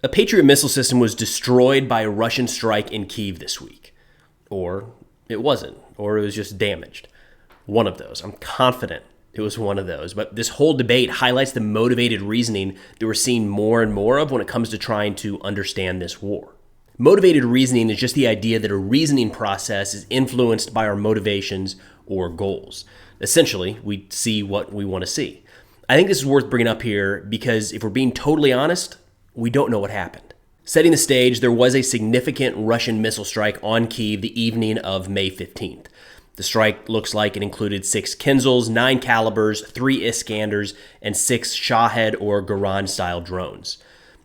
A Patriot missile system was destroyed by a Russian strike in Kyiv this week. Or it wasn't, or it was just damaged. One of those. I'm confident it was one of those. But this whole debate highlights the motivated reasoning that we're seeing more and more of when it comes to trying to understand this war. Motivated reasoning is just the idea that a reasoning process is influenced by our motivations or goals. Essentially, we see what we want to see. I think this is worth bringing up here because if we're being totally honest, we don't know what happened. Setting the stage, there was a significant Russian missile strike on Kyiv the evening of May 15th. The strike looks like it included 6 Kinzhals, 9 Calibers, 3 Iskanders, and 6 Shahed or Garand-style drones.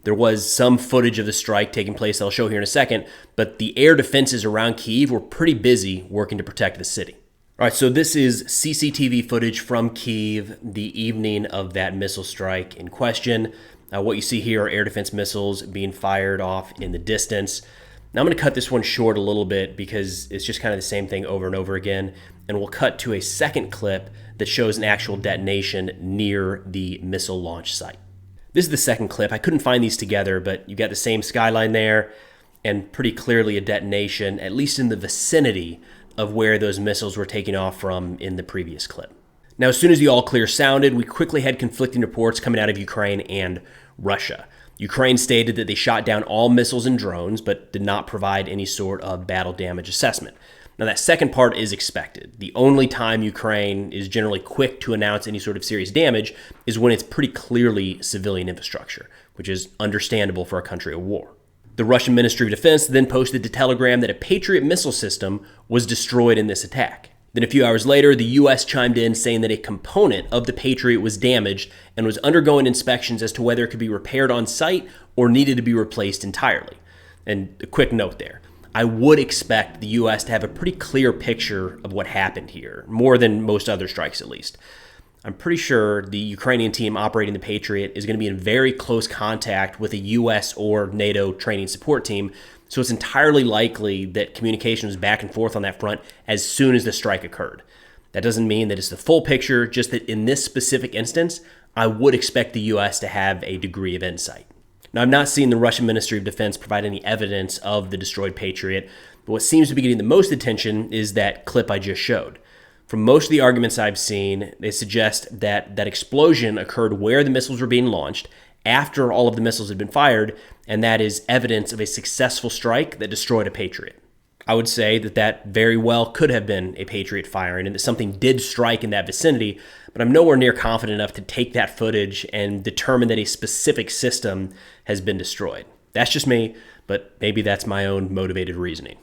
There was some footage of the strike taking place that I'll show here in a second, but the air defenses around Kyiv were pretty busy working to protect the city. All right, so this is CCTV footage from Kyiv the evening of that missile strike in question. What you see here are air defense missiles being fired off in the distance. Now I'm going to cut this one short a little bit because it's just kind of the same thing over and over again, and we'll cut to a second clip that shows an actual detonation near the missile launch site. This is the second clip. I couldn't find these together, but you got the same skyline there and pretty clearly a detonation, at least in the vicinity of where those missiles were taking off from in the previous clip. Now, as soon as the all clear sounded, we quickly had conflicting reports coming out of Ukraine and Russia. Ukraine stated that they shot down all missiles and drones, but did not provide any sort of battle damage assessment. Now, that second part is expected. The only time Ukraine is generally quick to announce any sort of serious damage is when it's pretty clearly civilian infrastructure, which is understandable for a country at war. The Russian Ministry of Defense then posted to Telegram that a Patriot missile system was destroyed in this attack. Then a few hours later, the U.S. chimed in saying that a component of the Patriot was damaged and was undergoing inspections as to whether it could be repaired on site or needed to be replaced entirely. And a quick note there. I would expect the U.S. to have a pretty clear picture of what happened here, more than most other strikes at least. I'm pretty sure the Ukrainian team operating the Patriot is going to be in very close contact with a U.S. or NATO training support team, so it's entirely likely that communication was back and forth on that front as soon as the strike occurred. That doesn't mean that it's the full picture, just that in this specific instance, I would expect the U.S. to have a degree of insight. Now, I've not seen the Russian Ministry of Defense provide any evidence of the destroyed Patriot, but what seems to be getting the most attention is that clip I just showed. From most of the arguments I've seen, they suggest that that explosion occurred where the missiles were being launched, after all of the missiles had been fired, and that is evidence of a successful strike that destroyed a Patriot. I would say that that very well could have been a Patriot firing and that something did strike in that vicinity, but I'm nowhere near confident enough to take that footage and determine that a specific system has been destroyed. That's just me, but maybe that's my own motivated reasoning.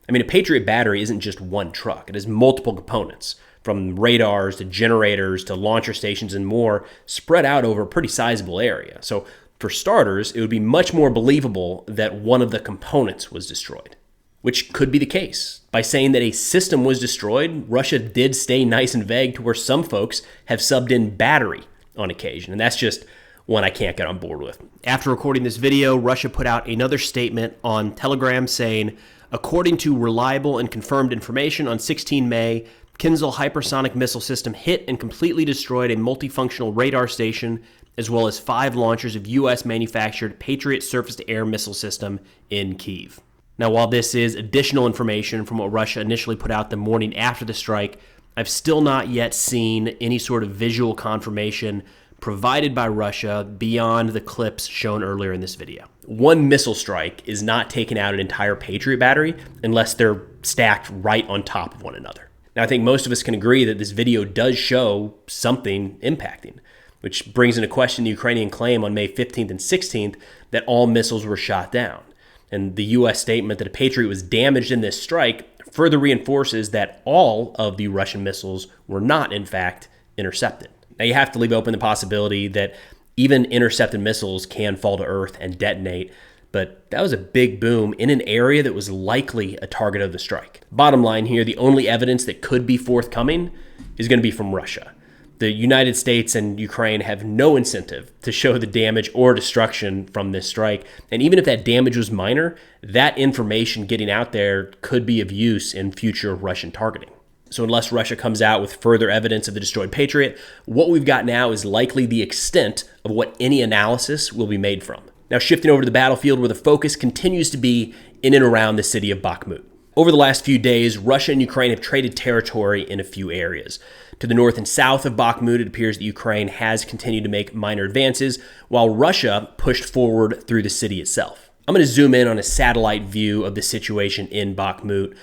I mean, a Patriot battery isn't just one truck. It has multiple components, from radars to generators to launcher stations and more, spread out over a pretty sizable area. So for starters, it would be much more believable that one of the components was destroyed, which could be the case. By saying that a system was destroyed, Russia did stay nice and vague to where some folks have subbed in battery on occasion, and that's just one I can't get on board with. After recording this video, Russia put out another statement on Telegram saying, according to reliable and confirmed information on 16 May, Kinzhal hypersonic missile system hit and completely destroyed a multifunctional radar station, as well as 5 launchers of U.S.-manufactured Patriot surface-to-air missile system in Kyiv. Now, while this is additional information from what Russia initially put out the morning after the strike, I've still not yet seen any sort of visual confirmation provided by Russia beyond the clips shown earlier in this video. One missile strike is not taking out an entire Patriot battery unless they're stacked right on top of one another. Now, I think most of us can agree that this video does show something impacting, which brings into question the Ukrainian claim on May 15th and 16th that all missiles were shot down. And the U.S. statement that a Patriot was damaged in this strike further reinforces that all of the Russian missiles were not, in fact, intercepted. Now, you have to leave open the possibility that even intercepted missiles can fall to Earth and detonate, but that was a big boom in an area that was likely a target of the strike. Bottom line here, the only evidence that could be forthcoming is going to be from Russia. The United States and Ukraine have no incentive to show the damage or destruction from this strike, and even if that damage was minor, that information getting out there could be of use in future Russian targeting. So unless Russia comes out with further evidence of the destroyed Patriot, what we've got now is likely the extent of what any analysis will be made from. Now shifting over to the battlefield where the focus continues to be in and around the city of Bakhmut. Over the last few days, Russia and Ukraine have traded territory in a few areas. To the north and south of Bakhmut, it appears that Ukraine has continued to make minor advances, while Russia pushed forward through the city itself. I'm going to zoom in on a satellite view of the situation in Bakhmut.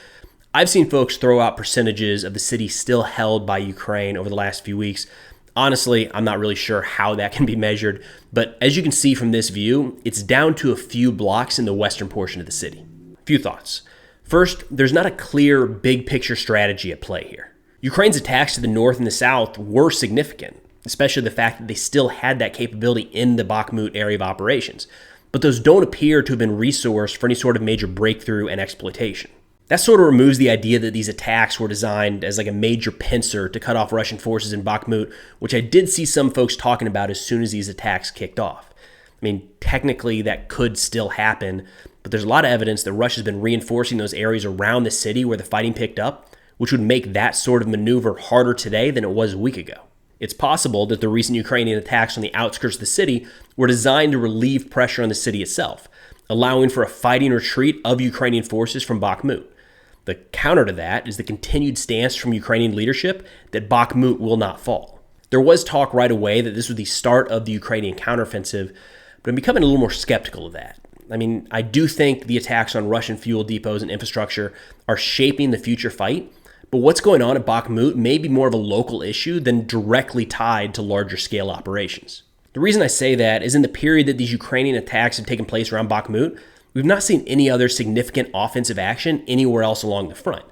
I've seen folks throw out percentages of the city still held by Ukraine over the last few weeks. Honestly, I'm not really sure how that can be measured, but as you can see from this view, it's down to a few blocks in the western portion of the city. A few thoughts. First, there's not a clear big picture strategy at play here. Ukraine's attacks to the north and the south were significant, especially the fact that they still had that capability in the Bakhmut area of operations, but those don't appear to have been resourced for any sort of major breakthrough and exploitation. That sort of removes the idea that these attacks were designed as like a major pincer to cut off Russian forces in Bakhmut, which I did see some folks talking about as soon as these attacks kicked off. I mean, technically that could still happen, but there's a lot of evidence that Russia's been reinforcing those areas around the city where the fighting picked up, which would make that sort of maneuver harder today than it was a week ago. It's possible that the recent Ukrainian attacks on the outskirts of the city were designed to relieve pressure on the city itself, allowing for a fighting retreat of Ukrainian forces from Bakhmut. The counter to that is the continued stance from Ukrainian leadership that Bakhmut will not fall. There was talk right away that this was the start of the Ukrainian counteroffensive, but I'm becoming a little more skeptical of that. I mean, I do think the attacks on Russian fuel depots and infrastructure are shaping the future fight, but what's going on at Bakhmut may be more of a local issue than directly tied to larger scale operations. The reason I say that is in the period that these Ukrainian attacks have taken place around Bakhmut, we've not seen any other significant offensive action anywhere else along the front.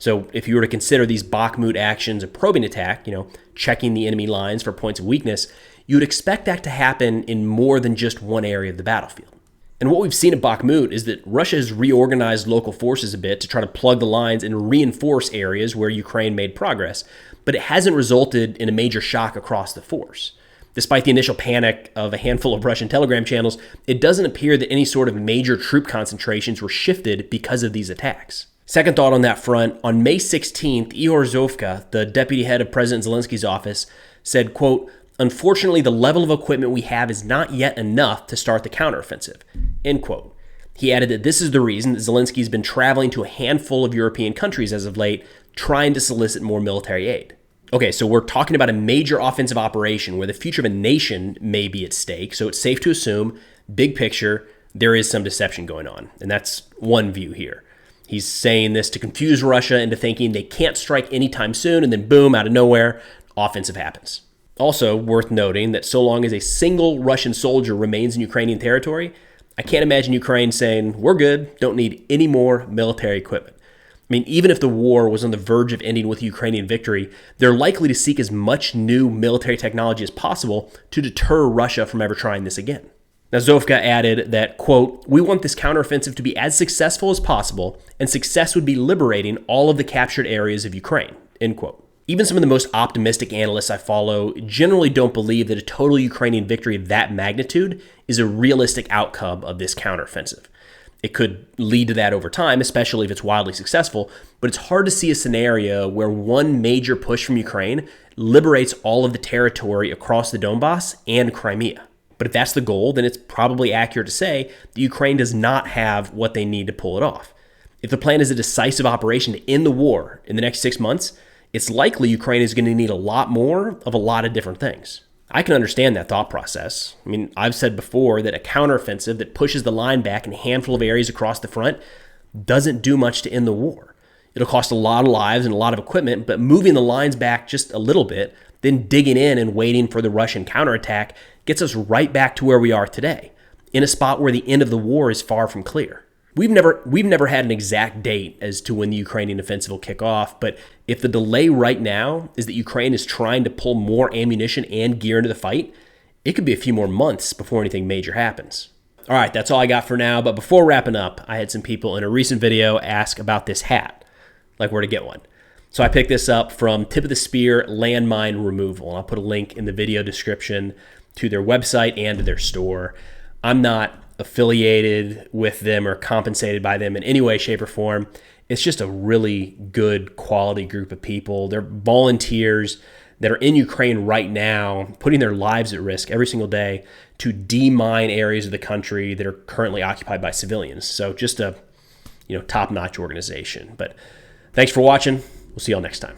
So if you were to consider these Bakhmut actions a probing attack, checking the enemy lines for points of weakness, you would expect that to happen in more than just one area of the battlefield. And what we've seen at Bakhmut is that Russia has reorganized local forces a bit to try to plug the lines and reinforce areas where Ukraine made progress, but it hasn't resulted in a major shock across the force. Despite the initial panic of a handful of Russian Telegram channels, it doesn't appear that any sort of major troop concentrations were shifted because of these attacks. Second thought on that front, on May 16th, Ihor Zovka, the deputy head of President Zelensky's office, said, quote, "Unfortunately, the level of equipment we have is not yet enough to start the counteroffensive," end quote. He added that this is the reason that Zelensky's been traveling to a handful of European countries as of late, trying to solicit more military aid. Okay, so we're talking about a major offensive operation where the future of a nation may be at stake, so it's safe to assume, big picture, there is some deception going on, and that's one view here. He's saying this to confuse Russia into thinking they can't strike anytime soon, and then boom, out of nowhere, offensive happens. Also worth noting that so long as a single Russian soldier remains in Ukrainian territory, I can't imagine Ukraine saying, we're good, don't need any more military equipment. I mean, even if the war was on the verge of ending with Ukrainian victory, they're likely to seek as much new military technology as possible to deter Russia from ever trying this again. Now, Zovka added that, quote, "We want this counteroffensive to be as successful as possible, and success would be liberating all of the captured areas of Ukraine," end quote. Even some of the most optimistic analysts I follow generally don't believe that a total Ukrainian victory of that magnitude is a realistic outcome of this counteroffensive. It could lead to that over time, especially if it's wildly successful, but it's hard to see a scenario where one major push from Ukraine liberates all of the territory across the Donbass and Crimea. But if that's the goal, then it's probably accurate to say that Ukraine does not have what they need to pull it off. If the plan is a decisive operation to end the war in the next 6 months, it's likely Ukraine is going to need a lot more of a lot of different things. I can understand that thought process. I mean, I've said before that a counteroffensive that pushes the line back in a handful of areas across the front doesn't do much to end the war. It'll cost a lot of lives and a lot of equipment, but moving the lines back just a little bit, then digging in and waiting for the Russian counterattack gets us right back to where we are today, in a spot where the end of the war is far from clear. We've never had an exact date as to when the Ukrainian offensive will kick off, but if the delay right now is that Ukraine is trying to pull more ammunition and gear into the fight, it could be a few more months before anything major happens. All right, that's all I got for now, but before wrapping up, I had some people in a recent video ask about this hat, like where to get one. So I picked this up from Tip of the Spear Landmine Removal, and I'll put a link in the video description to their website and to their store. I'm not affiliated with them or compensated by them in any way, shape, or form. It's just a really good quality group of people. They're volunteers that are in Ukraine right now, putting their lives at risk every single day to demine areas of the country that are currently occupied by civilians. So just a top-notch organization. But thanks for watching. We'll see y'all next time.